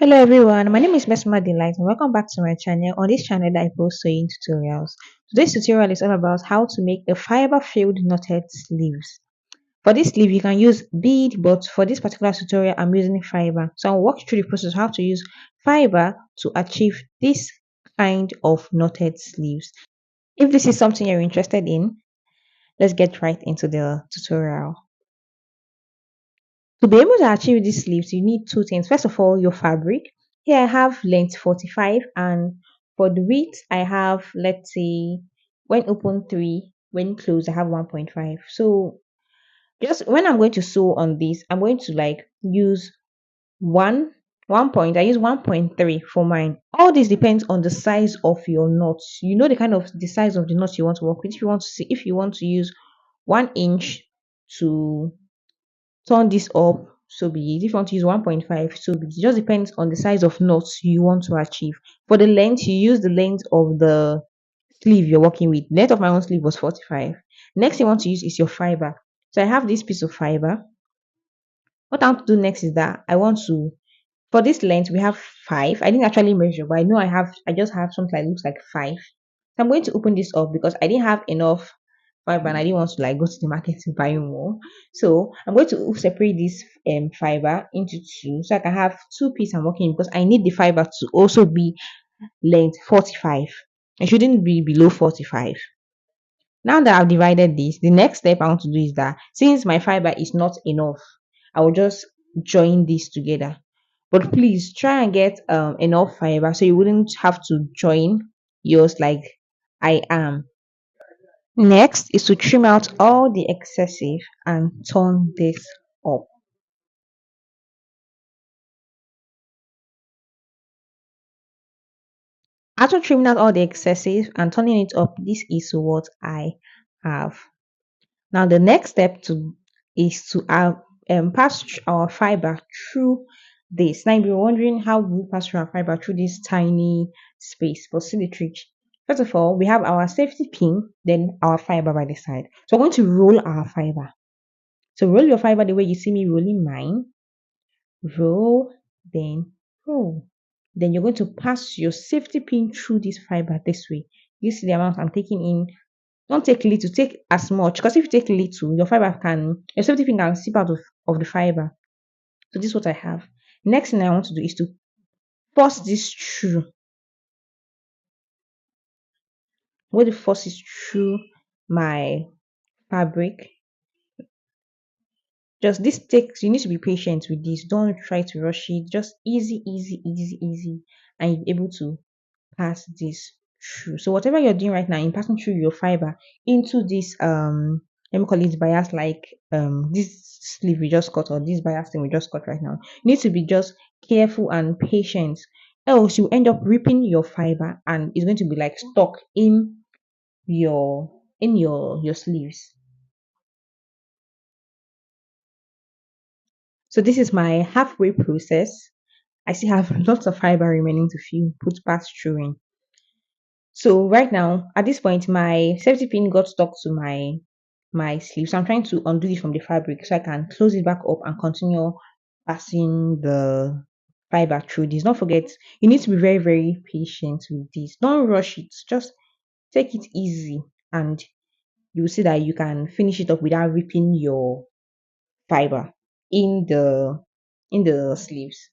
Hello everyone, my name is Mesma Delight and welcome back to my channel. On this channel I post sewing tutorials. Today's tutorial is all about how to make a fiber filled knotted sleeves. For this sleeve you can use bead, but for this particular tutorial I'm using fiber. So I'll walk you through the process of how to use fiber to achieve this kind of knotted sleeves. If this is something you're interested in, let's get right into the tutorial. To be able to achieve these sleeves, you need two things. First of all, your fabric. Here I have length 45, and for the width, I have, let's say, when open 3, when closed, I have 1.5. So just when I'm going to sew on this, I'm going to like use one one point. I use 1.3 for mine. All this depends on the size of your knots. You know the size of the knots you want to work with. If you want to use 1 inch to turn this up, so be it. If you want to use 1.5, so be it. It just depends on the size of knots you want to achieve. For the length, you use the length of the sleeve you're working with. The length of my own sleeve was 45. Next you want to use is your fiber. So I have this piece of fiber. What I want to do next is that I want to, for this length we have 5. I didn't actually measure, but I know I just have something that looks like 5. So I'm going to open this up because I didn't have enough fiber and I didn't want to like go to the market to buy more. So I'm going to separate this fiber into two so I can have two pieces I'm working because I need the fiber to also be length 45. It shouldn't be below 45. Now that I've divided this, the next step I want to do is that since my fiber is not enough, I will just join this together. But please try and get enough fiber so you wouldn't have to join yours like I am. Next is to trim out all the excessive and turn this up. After trimming out all the excessive and turning it up, this is what I have. Now the next step to is to pass our fiber through this. Now you're wondering how we pass through our fiber through this tiny space, but see the trick. First of all, we have our safety pin, then our fiber by the side. So we're going to roll our fiber. So roll your fiber the way you see me rolling mine. Roll, then roll. Then you're going to pass your safety pin through this fiber this way. You see the amount I'm taking in. Don't take little, take as much. Because if you take little, your safety pin can slip out of the fiber. So this is what I have. Next thing I want to do is to force this through. I'm going to force it through my fabric. Just this takes, you need to be patient with this. Don't try to rush it. Just easy, easy, easy, easy. And you're able to pass this through. So whatever you're doing right now in passing through your fiber into this let me call it bias, like this sleeve we just cut or this bias thing we just cut right now. You need to be just careful and patient. Else you end up ripping your fiber and it's going to be like stuck your in your sleeves. So this is my halfway process. I still have lots of fiber remaining to put pass through in. So right now, at this point, my safety pin got stuck to my sleeve. So I'm trying to undo it from the fabric so I can close it back up and continue passing the fiber through this. Don't forget, you need to be very, very patient with this. Don't rush it. Just take it easy and you will see that you can finish it up without ripping your fiber in the sleeves.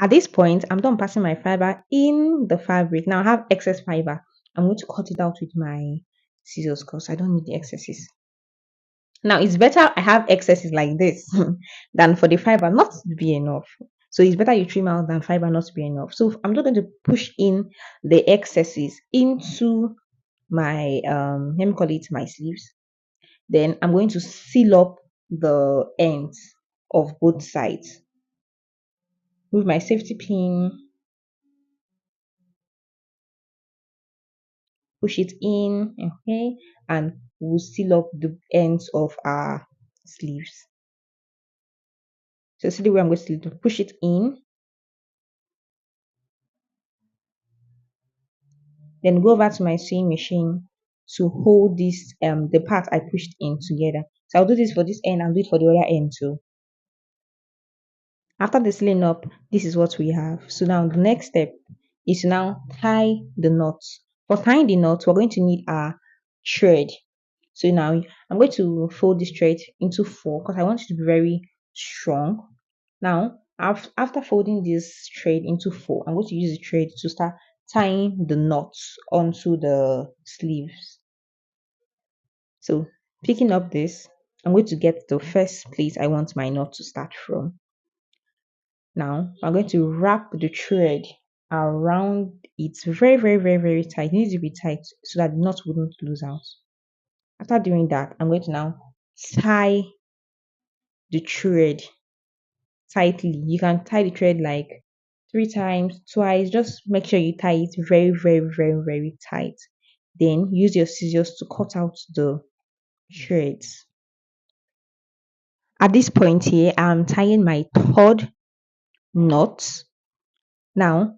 At this point, I'm done passing my fiber in the fabric. Now I have excess fiber. I'm going to cut it out with my scissors because I don't need the excesses. Now it's better I have excesses like this than for the fiber not to be enough. So it's better you trim out than fiber not to be enough. So I'm just going to push in the excesses into my let me call it my sleeves. Then I'm going to seal up the ends of both sides with my safety pin, push it in, okay, and we'll seal up the ends of our sleeves. So see the way I'm going to push it in, then go over to my sewing machine to hold this the part I pushed in together. So I'll do this for this end, I'll do it for the other end too. After the sealing up, this is what we have. So now the next step is to now tie the knots. For tying the knot, we're going to need our thread. So now I'm going to fold this thread into four because I want it to be very strong. Now, after folding this thread into four, I'm going to use the thread to start tying the knots onto the sleeves. So picking up this, I'm going to get the first place I want my knot to start from. Now I'm going to wrap the thread around it very, very, very, very tight. It needs to be tight so that the knot wouldn't lose out. After doing that, I'm going to now tie the thread tightly. You can tie the thread like three times, twice. Just make sure you tie it very, very, very, very tight. Then use your scissors to cut out the threads. At this point here, I'm tying my third knot. Now,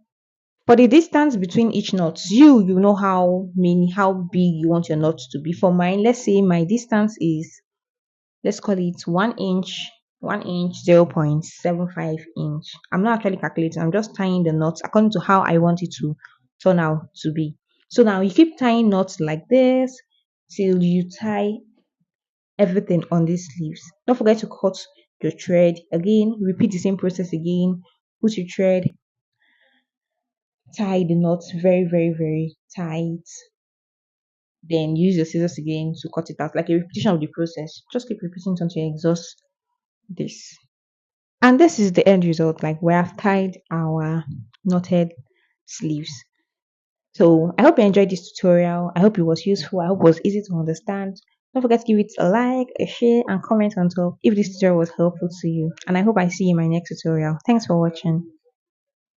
for the distance between each knot, you know how big you want your knot to be. For mine, let's say my distance is, let's call it 1 inch, 1 inch, 0.75 inch. I'm not actually calculating, I'm just tying the knots according to how I want it to turn out to be. So now you keep tying knots like this till you tie everything on these sleeves. Don't forget to cut your thread again, repeat the same process again, put your thread, tie the knots very, very, very tight. Then use your scissors again to cut it out, like a repetition of the process. Just keep repeating until you exhaust this. And this is the end result. Like we have tied our knotted sleeves. So I hope you enjoyed this tutorial. I hope it was useful. I hope it was easy to understand. Don't forget to give it a like, a share, and comment on top if this tutorial was helpful to you. And I hope I see you in my next tutorial. Thanks for watching.